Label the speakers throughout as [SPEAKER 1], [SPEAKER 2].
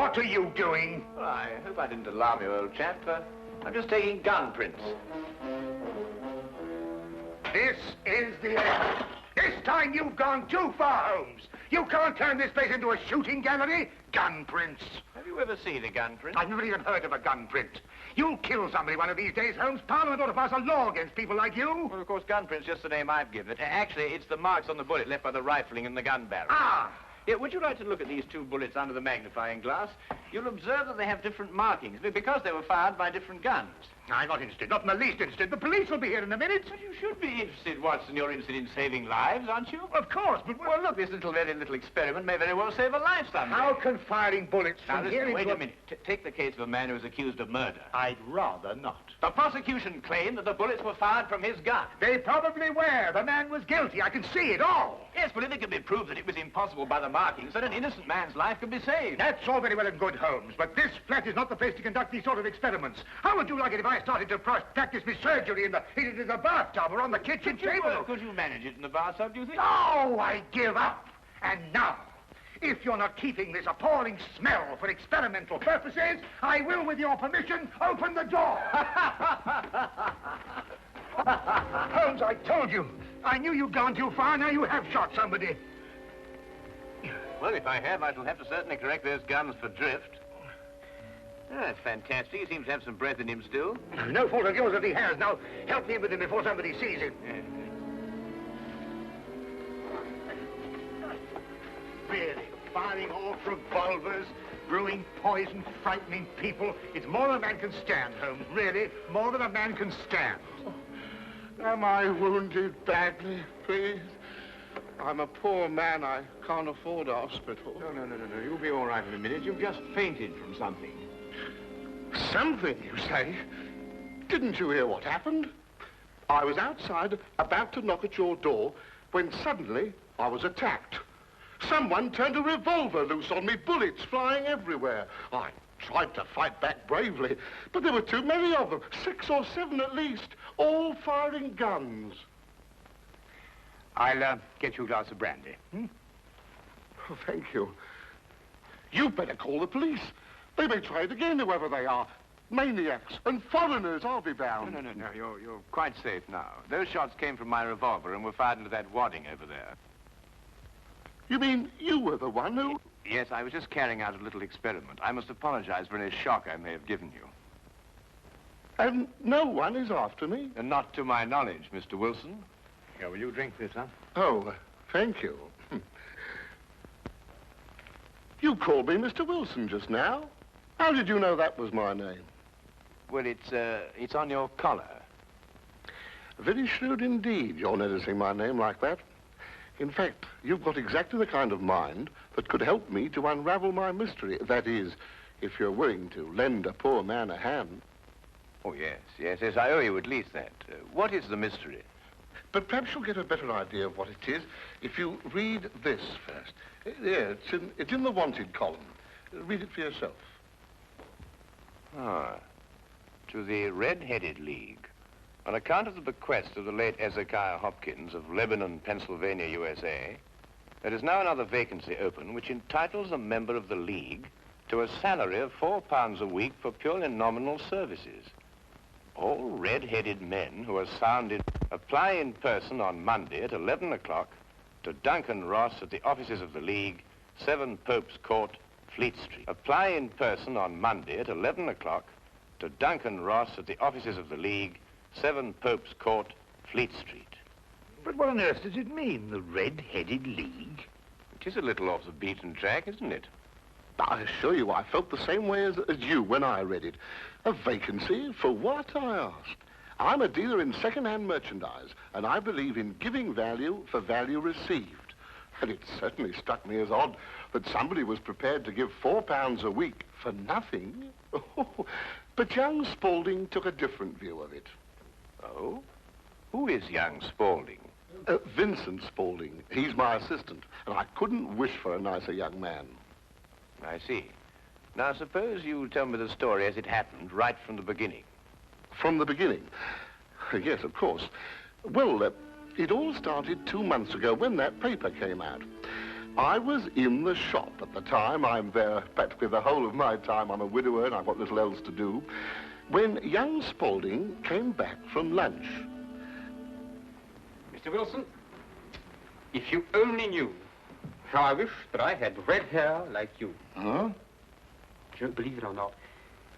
[SPEAKER 1] What are you doing?
[SPEAKER 2] Well, I hope I didn't alarm you, old chap. I'm just taking gun prints.
[SPEAKER 1] This is the end. This time you've gone too far, Holmes. You can't turn this place into a shooting gallery. Gun prints.
[SPEAKER 2] Have you ever seen a gun print?
[SPEAKER 1] I've never even heard of a gun print. You'll kill somebody one of these days, Holmes. Parliament ought to pass a law against people like you.
[SPEAKER 2] Well, of course, gun print's just the name I've given it. Actually, it's the marks on the bullet left by the rifling in the gun barrel.
[SPEAKER 1] Ah!
[SPEAKER 2] Yeah, would you like to look at these two bullets under the magnifying glass? You'll observe that they have different markings because they were fired by different guns.
[SPEAKER 1] I'm not interested, not in the least interested. The police will be here in a minute.
[SPEAKER 2] But you should be interested, Watson. You're interested in saving lives, aren't you?
[SPEAKER 1] Of course, but...
[SPEAKER 2] Well, look, this very little experiment may very well save a life someday.
[SPEAKER 1] How can firing bullets from here into...
[SPEAKER 2] Wait a minute. Take the case of a man who is accused of murder.
[SPEAKER 1] I'd rather not.
[SPEAKER 2] The prosecution claimed that the bullets were fired from his gun.
[SPEAKER 1] They probably were. The man was guilty. I can see it all.
[SPEAKER 2] Yes, but if it can be proved that it was impossible by the markings, then an innocent man's life could be saved.
[SPEAKER 1] That's all very well and good, Holmes, but this flat is not the place to conduct these sort of experiments. How would you like it if I started to practice my surgery in the bathtub or on the kitchen table?
[SPEAKER 2] Could you manage it in the bathtub, do you think?
[SPEAKER 1] No, I give up. And now, if you're not keeping this appalling smell for experimental purposes, I will, with your permission, open the door. Holmes, I told you. I knew you'd gone too far. Now you have shot somebody.
[SPEAKER 2] Well, if I have, I shall have to certainly correct those guns for drift. That's fantastic. He seems to have some breath in him still.
[SPEAKER 1] No fault of yours if he has. Now, help me with him before somebody sees him. Really, firing off revolvers, brewing poison, frightening people. It's more than a man can stand, Holmes. Really, more than a man can stand.
[SPEAKER 3] Am I wounded badly, please? I'm a poor man. I can't afford a hospital.
[SPEAKER 2] No. You'll be all right in a minute. You've just fainted from something.
[SPEAKER 3] Something, you say? Didn't you hear what happened? I was outside, about to knock at your door, when suddenly I was attacked. Someone turned a revolver loose on me, bullets flying everywhere. I tried to fight back bravely, but there were too many of them, 6 or 7 at least, all firing guns.
[SPEAKER 1] I'll get you a glass of brandy.
[SPEAKER 3] Oh, thank you. You'd better call the police. They may try it again, whoever they are. Maniacs and foreigners, I'll be bound.
[SPEAKER 2] No. You're quite safe now. Those shots came from my revolver and were fired into that wadding over there.
[SPEAKER 3] You mean you were the one who...
[SPEAKER 2] Yes, I was just carrying out a little experiment. I must apologize for any shock I may have given you.
[SPEAKER 3] And no one is after me?
[SPEAKER 2] And not to my knowledge, Mr. Wilson. Here, will you drink this, huh?
[SPEAKER 3] Oh, thank you. You called me Mr. Wilson just now. How did you know that was my name?
[SPEAKER 2] Well, it's on your collar.
[SPEAKER 3] Very shrewd indeed, you're noticing my name like that. In fact, you've got exactly the kind of mind that could help me to unravel my mystery. That is, if you're willing to lend a poor man a hand.
[SPEAKER 2] Oh, yes, I owe you at least that. What is the mystery?
[SPEAKER 3] But perhaps you'll get a better idea of what it is if you read this first. Yeah, it's in the wanted column. Read it for yourself.
[SPEAKER 2] Ah. To the Red-Headed League. On account of the bequest of the late Ezekiah Hopkins of Lebanon, Pennsylvania, USA, there is now another vacancy open which entitles a member of the League to a salary of £4 a week for purely nominal services. All red-headed men who are sound in... Apply in person on Monday at 11 o'clock to Duncan Ross at the offices of the League, 7 Pope's Court, Fleet Street. Apply in person on Monday at 11 o'clock to Duncan Ross at the offices of the League, 7 Pope's Court, Fleet Street.
[SPEAKER 1] But what on earth does it mean, the Red-Headed League?
[SPEAKER 2] It is a little off the beaten track, isn't it?
[SPEAKER 3] I assure you, I felt the same way as you when I read it. A vacancy for what, I asked. I'm a dealer in second-hand merchandise, and I believe in giving value for value received. And it certainly struck me as odd that somebody was prepared to give £4 a week for nothing. But young Spaulding took a different view of it.
[SPEAKER 2] Oh? Who is young Spaulding?
[SPEAKER 3] Vincent Spaulding. He's my assistant, and I couldn't wish for a nicer young man.
[SPEAKER 2] I see. Now, suppose you tell me the story as it happened, right from the beginning.
[SPEAKER 3] From the beginning? Yes, of course. Well, it all started 2 months ago when that paper came out. I was in the shop at the time. I'm there practically the whole of my time. I'm a widower and I've got little else to do. When young Spaulding came back from lunch.
[SPEAKER 4] Mr. Wilson, if you only knew how I wish that I had red hair like you.
[SPEAKER 3] Huh?
[SPEAKER 4] Don't believe it or not,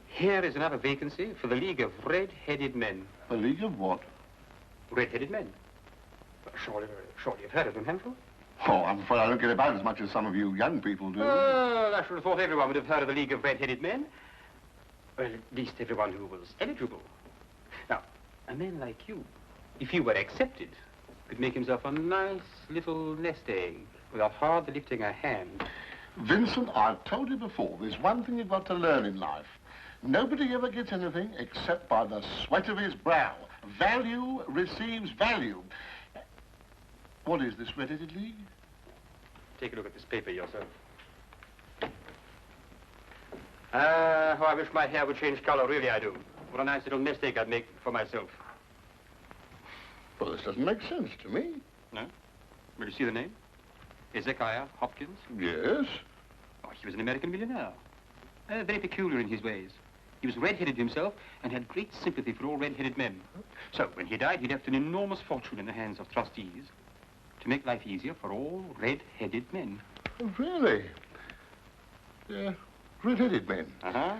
[SPEAKER 4] here is another vacancy for the League of Red-Headed Men.
[SPEAKER 3] A league of what?
[SPEAKER 4] Red-Headed Men. Well, surely you've heard of them, haven't you?
[SPEAKER 3] Oh, I'm afraid I don't get about as much as some of you young people do.
[SPEAKER 4] Well, I should have thought everyone would have heard of the League of Red-Headed Men. Well, at least everyone who was eligible. Now, a man like you, if he were accepted, could make himself a nice little nest egg without hardly lifting a hand.
[SPEAKER 3] Vincent, I've told you before, there's one thing you've got to learn in life. Nobody ever gets anything except by the sweat of his brow. Value receives value. What is this Red-Headed League?
[SPEAKER 4] Take a look at this paper yourself. How I wish my hair would change color, really I do. What a nice little nest egg I'd make for myself.
[SPEAKER 3] Well, this doesn't make sense to me.
[SPEAKER 4] No? Will you see the name? Hezekiah Hopkins?
[SPEAKER 3] Yes.
[SPEAKER 4] Oh, he was an American millionaire. Very peculiar in his ways. He was red-headed himself and had great sympathy for all red-headed men. So, when he died, he left an enormous fortune in the hands of trustees to make life easier for all red-headed men.
[SPEAKER 3] Oh, really? Yeah, red-headed men.
[SPEAKER 4] Uh-huh.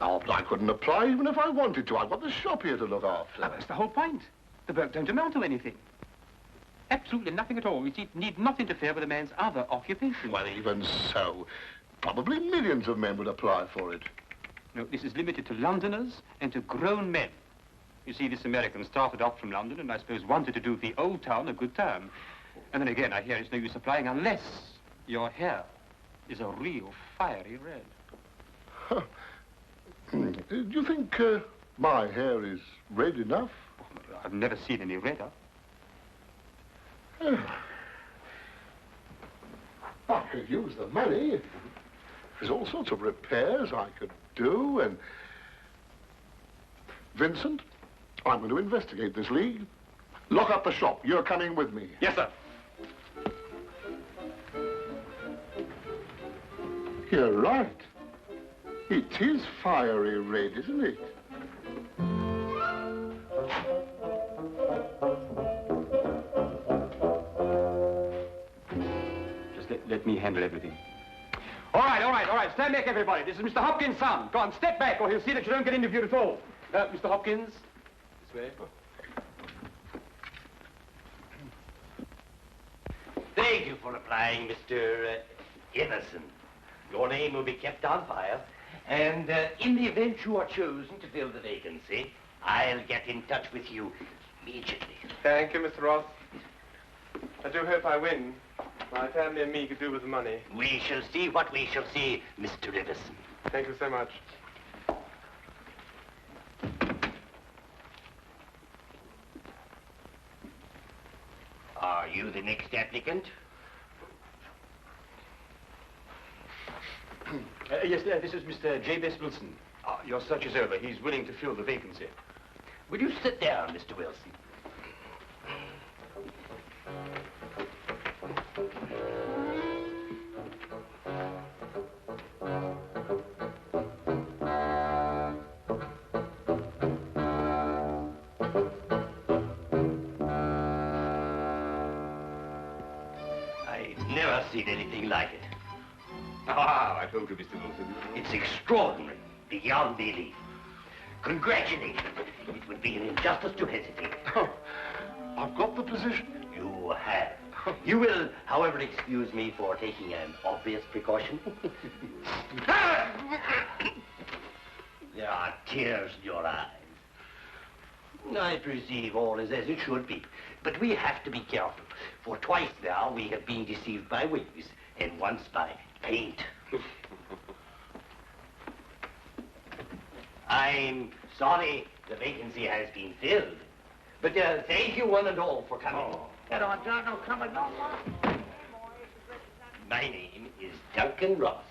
[SPEAKER 3] Oh, but I couldn't apply even if I wanted to. I've got the shop here to look after.
[SPEAKER 4] Oh, that's the whole point. The work don't amount to anything. Absolutely nothing at all. It need not interfere with a man's other occupation.
[SPEAKER 3] Well, even so, probably millions of men would apply for it.
[SPEAKER 4] No, this is limited to Londoners and to grown men. You see, this American started off from London and I suppose wanted to do the old town a good turn. And then again, I hear it's no use applying unless your hair is a real fiery red.
[SPEAKER 3] Huh. Do you think my hair is red enough?
[SPEAKER 4] Oh, I've never seen any redder.
[SPEAKER 3] I could use the money. There's all sorts of repairs I could do, and... Vincent, I'm going to investigate this league. Lock up the shop. You're coming with me.
[SPEAKER 4] Yes, sir.
[SPEAKER 3] You're right. It is fiery red, isn't it?
[SPEAKER 4] Let me handle everything. All right. Stand back, everybody. This is Mr. Hopkins' son. Go on, step back, or he'll see that you don't get interviewed at all. Mr. Hopkins, this way.
[SPEAKER 5] Thank you for applying, Mr. Emerson. Your name will be kept on file, and in the event you are chosen to fill the vacancy, I'll get in touch with you immediately.
[SPEAKER 6] Thank you, Mr. Ross. I do hope I win. My family and me could do with the money.
[SPEAKER 5] We shall see what we shall see, Mr. Iverson.
[SPEAKER 6] Thank you so much.
[SPEAKER 5] Are you the next applicant?
[SPEAKER 4] Yes, this is Mr. J.B.S. Wilson. Your search is over. He's willing to fill the vacancy.
[SPEAKER 5] Will you sit down, Mr. Wilson? I've never seen anything like it.
[SPEAKER 4] I told you, Mr. Wilson.
[SPEAKER 5] It's extraordinary, beyond belief. Congratulations. It would be an injustice to hesitate.
[SPEAKER 3] Oh, I've got the position.
[SPEAKER 5] You have. You will, however, excuse me for taking an obvious precaution. There are tears in your eyes. I perceive all is as it should be, but we have to be careful, for twice now we have been deceived by wigs, and once by paint. I'm sorry the vacancy has been filled, but thank you one and all for coming.
[SPEAKER 1] Get on, John, no, come along.
[SPEAKER 5] My name is Duncan Ross.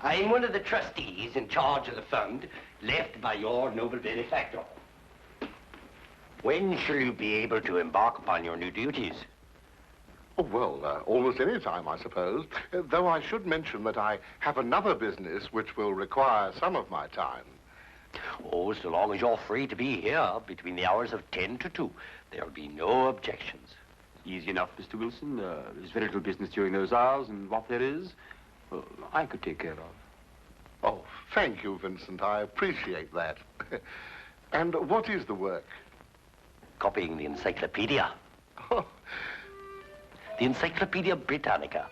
[SPEAKER 5] I'm one of the trustees in charge of the fund left by your noble benefactor. When shall you be able to embark upon your new duties?
[SPEAKER 3] Oh, well, almost any time, I suppose. Though I should mention that I have another business which will require some of my time.
[SPEAKER 5] Oh, so long as you're free to be here between the hours of 10 to 2, there'll be no objections.
[SPEAKER 4] Easy enough, Mr. Wilson. There's very little business during those hours, and what there is, well, I could take care of.
[SPEAKER 3] Oh, thank you, Vincent. I appreciate that. And what is the work?
[SPEAKER 5] Copying the encyclopedia.
[SPEAKER 3] Oh,
[SPEAKER 5] The Encyclopedia Britannica.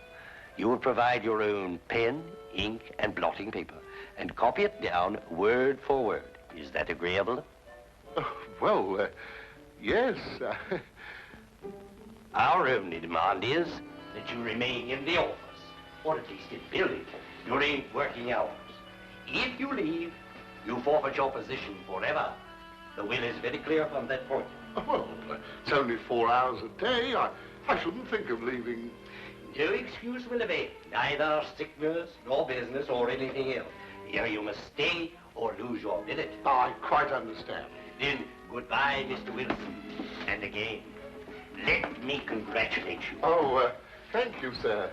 [SPEAKER 5] You will provide your own pen, ink, and blotting paper, and copy it down word for word. Is that agreeable?
[SPEAKER 3] well, yes.
[SPEAKER 5] Our only demand is that you remain in the office, or at least in building, during working hours. If you leave, you forfeit your position forever. The will is very clear from that point.
[SPEAKER 3] Well, it's only 4 hours a day. I shouldn't think of leaving.
[SPEAKER 5] No excuse will avail, neither sickness, nor business, or anything else. Here you must stay or lose your billet.
[SPEAKER 3] I quite understand.
[SPEAKER 5] Then, goodbye, Mr. Wilson. And again, let me congratulate you.
[SPEAKER 3] Oh, thank you, sir.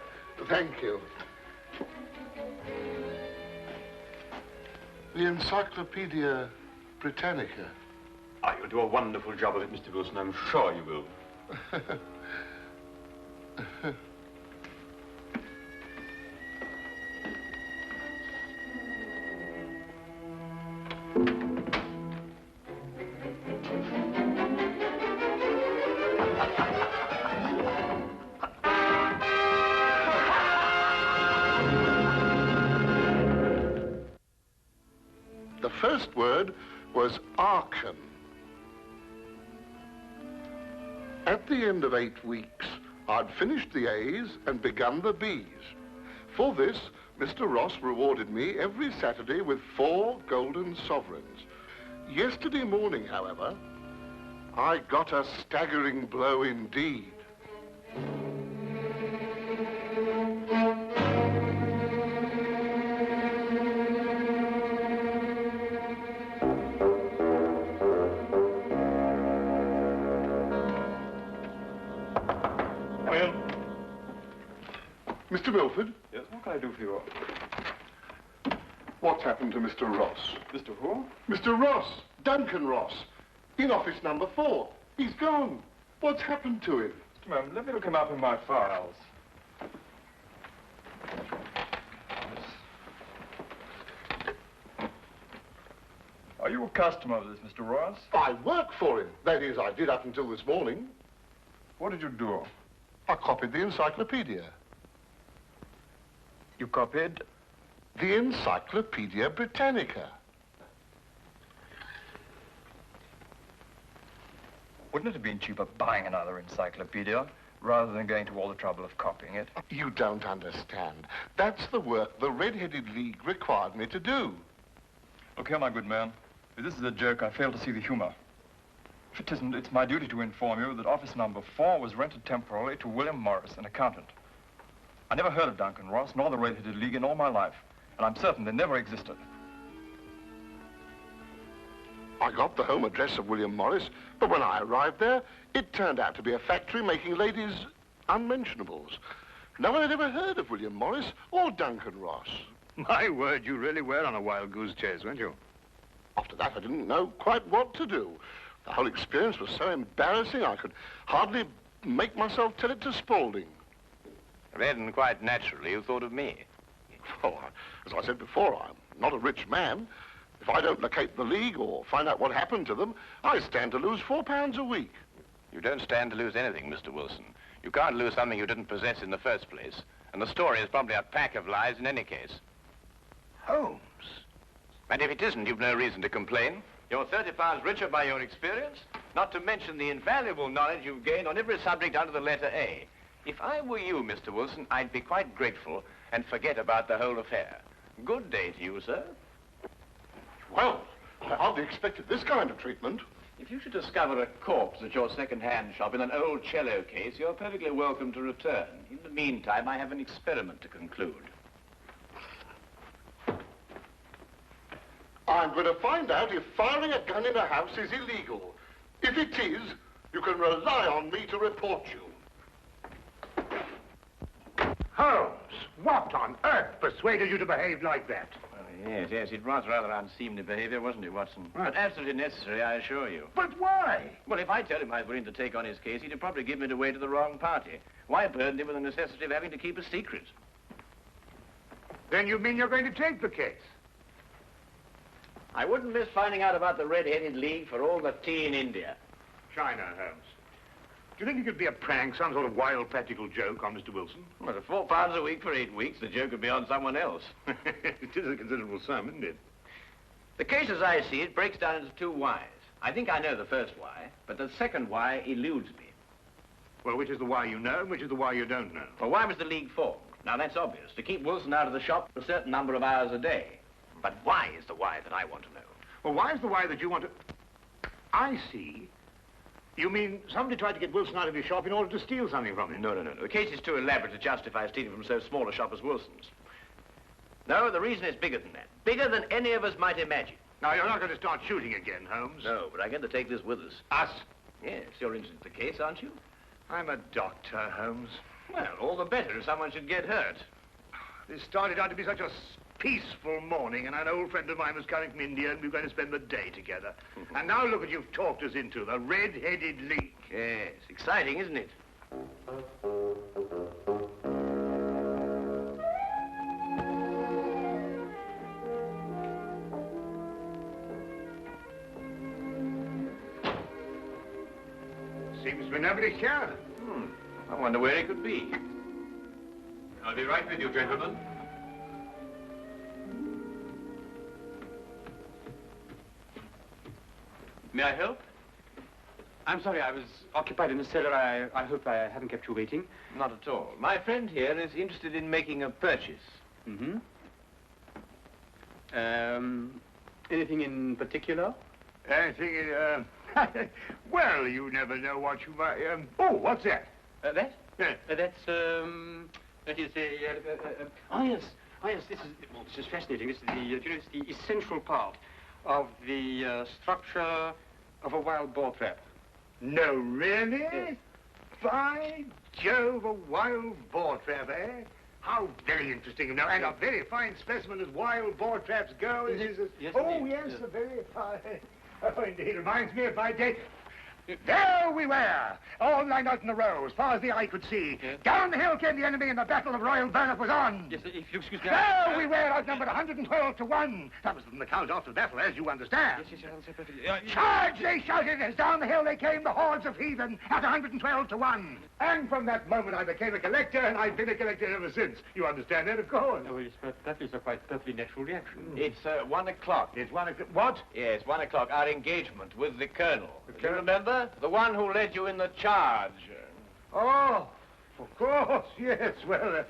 [SPEAKER 3] Thank you. The Encyclopedia Britannica.
[SPEAKER 4] Ah, you'll do a wonderful job of it, Mr. Wilson. I'm sure you will.
[SPEAKER 3] The first word was Archon. At the end of 8 weeks, I'd finished the A's and begun the B's. For this, Mr. Ross rewarded me every Saturday with 4 golden sovereigns. Yesterday morning, however, I got a staggering blow indeed. Mr. Milford?
[SPEAKER 6] Yes, what can I do for you?
[SPEAKER 3] What's happened to Mr. Ross?
[SPEAKER 6] Mr. Who?
[SPEAKER 3] Mr. Ross, Duncan Ross, in office number 4. He's gone. What's happened to him?
[SPEAKER 6] Just a moment, let me look him up in my files. Are you a customer of this, Mr. Ross?
[SPEAKER 3] I work for him. That is, I did up until this morning.
[SPEAKER 6] What did you do?
[SPEAKER 3] I copied the encyclopedia.
[SPEAKER 6] You copied?
[SPEAKER 3] The Encyclopedia Britannica.
[SPEAKER 6] Wouldn't it have been cheaper buying another encyclopedia rather than going to all the trouble of copying it?
[SPEAKER 3] You don't understand. That's the work the Red-Headed League required me to do.
[SPEAKER 6] Look here, my good man. If this is a joke, I fail to see the humor. If it isn't, it's my duty to inform you that office number 4 was rented temporarily to William Morris, an accountant. I never heard of Duncan Ross, nor the Red-Headed League in all my life, and I'm certain they never existed.
[SPEAKER 3] I got the home address of William Morris, but when I arrived there, it turned out to be a factory making ladies' unmentionables. No one had ever heard of William Morris or Duncan Ross.
[SPEAKER 2] My word, you really were on a wild goose chase, weren't you?
[SPEAKER 3] After that, I didn't know quite what to do. The whole experience was so embarrassing, I could hardly make myself tell it to Spaulding.
[SPEAKER 2] Then, quite naturally, you thought of me.
[SPEAKER 3] Oh, as I said before, I'm not a rich man. If I don't locate the League or find out what happened to them, I stand to lose £4 a week.
[SPEAKER 2] You don't stand to lose anything, Mr. Wilson. You can't lose something you didn't possess in the first place. And the story is probably a pack of lies in any case. Holmes. And if it isn't, you've no reason to complain. You're £30 richer by your experience, not to mention the invaluable knowledge you've gained on every subject under the letter A. If I were you, Mr. Wilson, I'd be quite grateful and forget about the whole affair. Good day to you, sir.
[SPEAKER 3] Well, I hardly expected this kind of treatment.
[SPEAKER 2] If you should discover a corpse at your second-hand shop in an old cello case, you're perfectly welcome to return. In the meantime, I have an experiment to conclude.
[SPEAKER 3] I'm going to find out if firing a gun in a house is illegal. If it is, you can rely on me to report you.
[SPEAKER 1] Holmes, what on earth persuaded you to behave like that?
[SPEAKER 2] Yes, it was rather unseemly behavior, wasn't it, Watson?
[SPEAKER 1] Right.
[SPEAKER 2] But absolutely necessary, I assure you.
[SPEAKER 1] But why?
[SPEAKER 2] Well, if I tell him I was willing to take on his case, he'd probably give me away to the wrong party. Why burden him with the necessity of having to keep a secret?
[SPEAKER 1] Then you mean you're going to take the case?
[SPEAKER 2] I wouldn't miss finding out about the Red-Headed League for all the tea in India.
[SPEAKER 1] China, Holmes. Do you think it could be a prank, some sort of wild practical joke on Mr. Wilson?
[SPEAKER 2] Well, at £4 a week for 8 weeks, the joke would be on someone else.
[SPEAKER 1] It is a considerable sum, isn't it?
[SPEAKER 2] The case, as I see it, breaks down into two whys. I think I know the first why, but the second why eludes me.
[SPEAKER 1] Well, which is the why you know and which is the why you don't know?
[SPEAKER 2] Well, why was the League formed? Now, that's obvious. To keep Wilson out of the shop for a certain number of hours a day. But why is the why that I want to know?
[SPEAKER 1] Well, why is the why that you want to... I see. You mean somebody tried to get Wilson out of his shop in order to steal something from him?
[SPEAKER 2] No. The case is too elaborate to justify stealing from so small a shop as Wilson's. No, the reason is bigger than that. Bigger than any of us might imagine.
[SPEAKER 1] Now, you're not going to start shooting again, Holmes.
[SPEAKER 2] No, but I'm going to take this with us.
[SPEAKER 1] Us?
[SPEAKER 2] Yes, you're interested in the case, aren't you?
[SPEAKER 1] I'm a doctor, Holmes.
[SPEAKER 2] Well, all the better if someone should get hurt.
[SPEAKER 1] This started out to be such a peaceful morning, and an old friend of mine was coming from India, and we were going to spend the day together. And now look what you've talked us into, the Red-Headed League.
[SPEAKER 2] Yes, exciting, isn't it?
[SPEAKER 1] Seems to be nobody here.
[SPEAKER 2] I wonder where he could be.
[SPEAKER 6] I'll be right with you, gentlemen.
[SPEAKER 4] May I help? I'm sorry, I was occupied in the cellar. I hope I haven't kept you waiting.
[SPEAKER 2] Not at all. My friend here is interested in making a purchase.
[SPEAKER 4] Mm-hmm. Anything in particular?
[SPEAKER 1] Anything, well, you never know what you might, oh, what's that?
[SPEAKER 4] That?
[SPEAKER 1] Yeah.
[SPEAKER 4] That is a, oh, yes, this is fascinating. This is the, you know, it's the essential part of the structure of a wild boar trap.
[SPEAKER 1] No, really?
[SPEAKER 4] Yes.
[SPEAKER 1] By Jove, a wild boar trap, eh? How very interesting. Now, and a very fine specimen as wild boar traps go.
[SPEAKER 4] Yes,
[SPEAKER 1] oh,
[SPEAKER 4] indeed.
[SPEAKER 1] yes,
[SPEAKER 4] Yes.
[SPEAKER 1] a very fine. Oh, indeed. Reminds me of my day. There we were, all lined out in a row, as far as the eye could see.
[SPEAKER 4] Yes.
[SPEAKER 1] Down the hill came the enemy, and the Battle of Royal Burnett was on.
[SPEAKER 4] Yes, if you excuse me.
[SPEAKER 1] There we were, outnumbered 112 to 1. That was from the count after the battle, as you understand.
[SPEAKER 4] Yes, I'll say perfectly.
[SPEAKER 1] Charge, they shouted, as down the hill they came, the hordes of heathen, at 112 to 1. And from that moment I became a collector, and I've been a collector ever since. You understand that, of course?
[SPEAKER 4] Oh, yes, but that is a quite perfectly natural reaction.
[SPEAKER 2] It's 1 o'clock.
[SPEAKER 1] It's 1 o'clock. What?
[SPEAKER 2] Yes, 1 o'clock. Our engagement with the Colonel.
[SPEAKER 1] The
[SPEAKER 2] You
[SPEAKER 1] Colonel?
[SPEAKER 2] remember? The one who led you in the charge.
[SPEAKER 1] Oh, of course, yes. Well,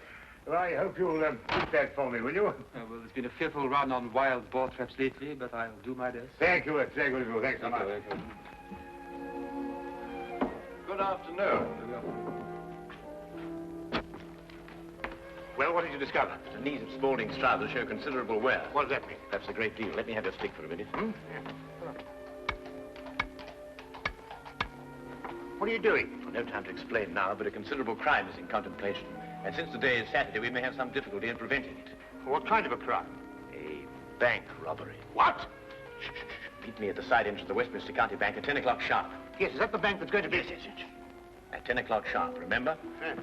[SPEAKER 1] I hope you'll keep that for me, will you?
[SPEAKER 4] Well, there's been a fearful run on wild boar traps lately, but I'll do my best.
[SPEAKER 1] Thank you, thank you. Thanks so much.
[SPEAKER 2] Good afternoon.
[SPEAKER 1] Well, what did you discover?
[SPEAKER 2] The knees of Spaulding's trousers show considerable wear.
[SPEAKER 1] What does that mean?
[SPEAKER 2] That's a great deal. Let me have your stick for a minute.
[SPEAKER 1] What are you doing?
[SPEAKER 2] Well, no time to explain now, but a considerable crime is in contemplation. And since today is Saturday, we may have some difficulty in preventing it.
[SPEAKER 1] What kind of a crime?
[SPEAKER 2] A bank robbery.
[SPEAKER 1] What?
[SPEAKER 2] Shh, shh, shh. Meet me at the side entrance of the Westminster County Bank at 10 o'clock sharp.
[SPEAKER 1] Yes, is that the bank that's going to be...
[SPEAKER 2] Yes. At 10 o'clock sharp, remember?
[SPEAKER 1] Yeah.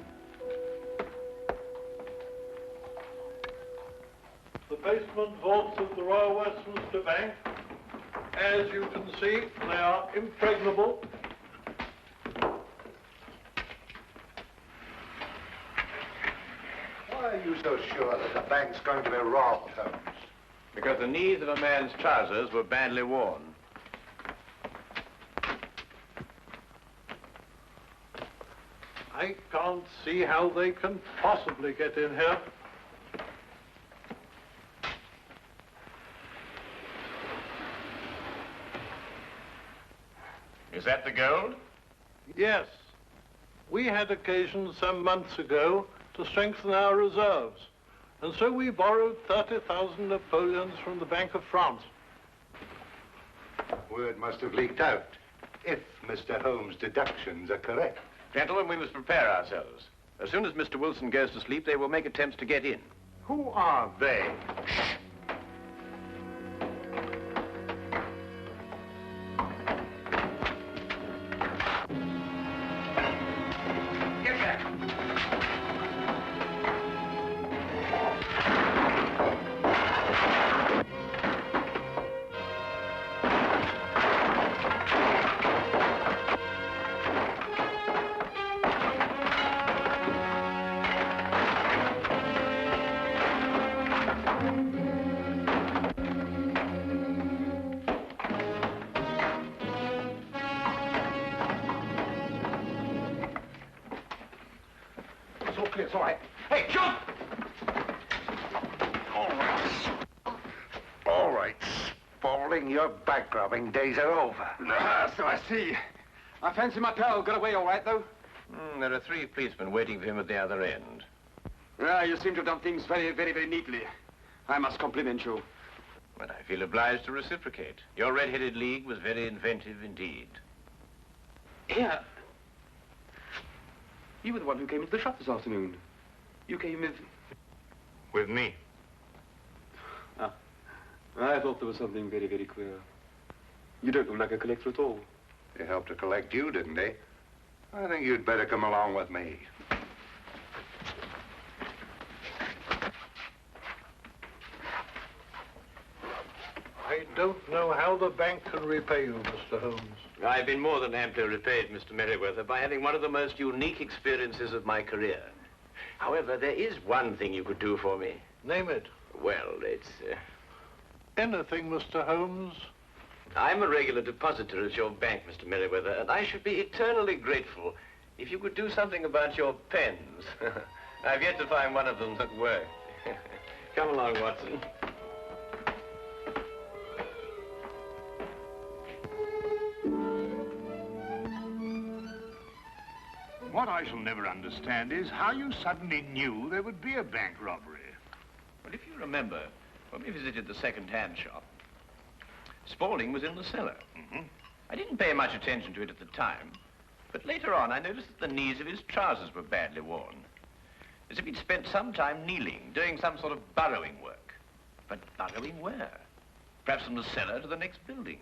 [SPEAKER 7] The basement vaults of the Royal Westminster Bank, as you can see, they are impregnable.
[SPEAKER 3] Why are you so sure that the bank's going to be robbed, Holmes?
[SPEAKER 2] Because the knees of a man's trousers were badly worn.
[SPEAKER 7] I can't see how they can possibly get in here.
[SPEAKER 2] Is that the gold?
[SPEAKER 7] Yes. We had occasion some months ago to strengthen our reserves, and so we borrowed 30,000 Napoleons from the Bank of France.
[SPEAKER 3] Word must have leaked out, if Mr. Holmes' deductions are correct.
[SPEAKER 2] Gentlemen, we must prepare ourselves. As soon as Mr. Wilson goes to sleep, they will make attempts to get in.
[SPEAKER 1] Who are they? Get back. It's all right. Hey, jump!
[SPEAKER 8] All right, Spaulding, your bank-robbing days are over.
[SPEAKER 4] So I see. I fancy my pal got away all right, though.
[SPEAKER 2] There are 3 policemen waiting for him at the other end.
[SPEAKER 4] You seem to have done things very, very, very neatly. I must compliment you.
[SPEAKER 2] But I feel obliged to reciprocate. Your red-headed league was very inventive indeed.
[SPEAKER 4] Here. You were the one who came into the shop this afternoon. You came with...
[SPEAKER 2] With me?
[SPEAKER 4] Ah. I thought there was something very, very queer. You don't look like a collector at all.
[SPEAKER 8] They helped to collect you, didn't they? I think you'd better come along with me.
[SPEAKER 7] I don't know how the bank can repay you, Mr. Holmes.
[SPEAKER 2] I've been more than amply repaid, Mr. Merriweather, by having one of the most unique experiences of my career. However, there is one thing you could do for me.
[SPEAKER 7] Name it.
[SPEAKER 2] Well, it's...
[SPEAKER 7] Anything, Mr. Holmes?
[SPEAKER 2] I'm a regular depositor at your bank, Mr. Merriweather, and I should be eternally grateful if you could do something about your pens. I've yet to find one of them that worked. Come along, Watson.
[SPEAKER 1] What I shall never understand is how you suddenly knew there would be a bank robbery.
[SPEAKER 2] Well, if you remember, when we visited the second-hand shop, Spaulding was in the cellar. I didn't pay much attention to it at the time, but later on I noticed that the knees of his trousers were badly worn, as if he'd spent some time kneeling, doing some sort of burrowing work. But burrowing where? Perhaps from the cellar to the next building.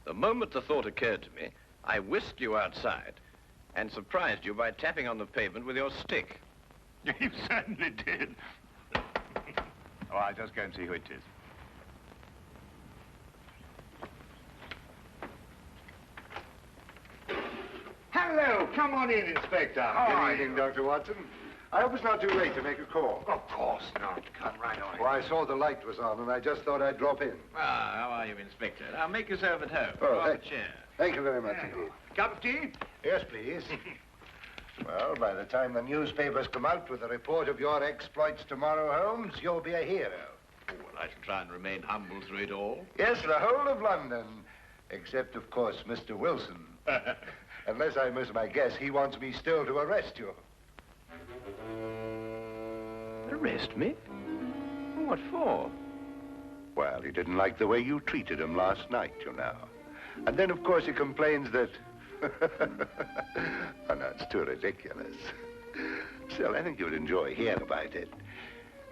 [SPEAKER 2] The moment the thought occurred to me, I whisked you outside and surprised you by tapping on the pavement with your stick.
[SPEAKER 1] You certainly did. Oh, I'll just go and see who it is. Hello, come on in, Inspector. How are
[SPEAKER 8] Good evening,
[SPEAKER 1] you?
[SPEAKER 8] Dr. Watson. I hope it's not too late to make a call.
[SPEAKER 1] Of course not. Come right on.
[SPEAKER 8] Well, I saw the light was on, and I just thought I'd drop in.
[SPEAKER 2] Ah, how are you, Inspector? Now, make yourself at home.
[SPEAKER 8] Oh,
[SPEAKER 2] Draw
[SPEAKER 8] thank-
[SPEAKER 2] a chair.
[SPEAKER 8] Thank you very much indeed.
[SPEAKER 1] Cup of tea?
[SPEAKER 8] Yes, please. Well, by the time the newspapers come out with a report of your exploits tomorrow, Holmes, you'll be a hero.
[SPEAKER 2] Oh, well, I shall try and remain humble through it all.
[SPEAKER 8] Yes, the whole of London. Except, of course, Mr. Wilson. Unless I miss my guess, he wants me still to arrest you.
[SPEAKER 2] Arrest me? What for?
[SPEAKER 8] Well, he didn't like the way you treated him last night, you know. And then, of course, he complains that... Oh, no, it's too ridiculous. Still, I think you'd enjoy hearing about it.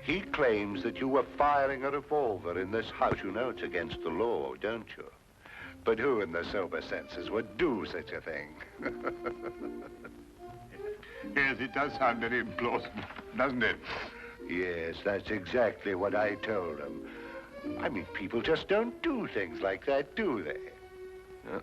[SPEAKER 8] He claims that you were firing a revolver in this house. You know it's against the law, don't you? But who in their sober senses would do such a thing?
[SPEAKER 1] Yes, it does sound very implausible, doesn't it?
[SPEAKER 8] Yes, that's exactly what I told him. I mean, people just don't do things like that, do they?
[SPEAKER 2] No.